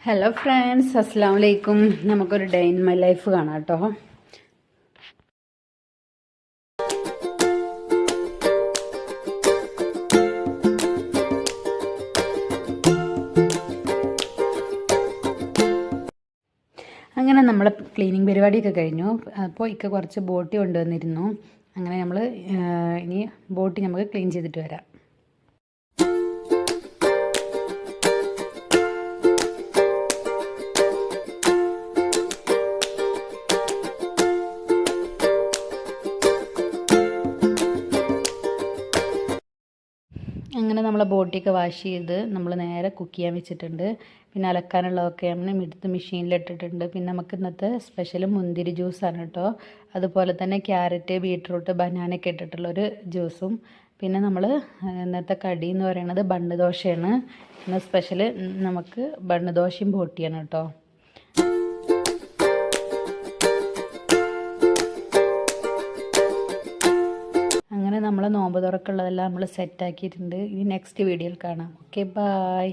Hello friends, അസ്സാം വലൈക്കും. നമുക്കൊരു ഡേ ഇൻ മൈ ലൈഫ് കാണാം കേട്ടോ. അങ്ങനെ നമ്മൾ ക്ലീനിങ് പരിപാടിയൊക്കെ കഴിഞ്ഞു. അപ്പോൾ ഇക്ക കുറച്ച് ബോട്ടി കൊണ്ടുവന്നിരുന്നു. അങ്ങനെ നമ്മൾ ഇനി ബോട്ടി നമുക്ക് ക്ലീൻ ചെയ്തിട്ട് വരാം. അങ്ങനെ നമ്മളെ ബോട്ടിയൊക്കെ വാഷ് ചെയ്ത് നമ്മൾ നേരെ കുക്ക് ചെയ്യാൻ വെച്ചിട്ടുണ്ട്. പിന്നെ അലക്കാനുള്ളതൊക്കെ നമ്മൾ എടുത്ത് മെഷീനിലിട്ടിട്ടുണ്ട്. പിന്നെ നമുക്ക് ഇന്നത്തെ സ്പെഷ്യൽ മുന്തിരി ജ്യൂസാണ് കേട്ടോ. അതുപോലെ തന്നെ ക്യാരറ്റ്, ബീട്രൂട്ട്, ബനാനയൊക്കെ ഇട്ടിട്ടുള്ളൊരു ജ്യൂസും. പിന്നെ നമ്മൾ ഇന്നത്തെ കടി എന്ന് പറയുന്നത് ബണ്ണ് ദോശയാണ്. ഇന്ന് സ്പെഷ്യൽ നമുക്ക് ബണ്ണ് ദോശയും ബോട്ടിയാണ് കേട്ടോ. അങ്ങനെ നമ്മൾ നോമ്പ് തുറക്കുള്ളതെല്ലാം നമ്മൾ സെറ്റാക്കിയിട്ടുണ്ട്. ഇനി നെക്സ്റ്റ് വീഡിയോയിൽ കാണാം. Okay, bye.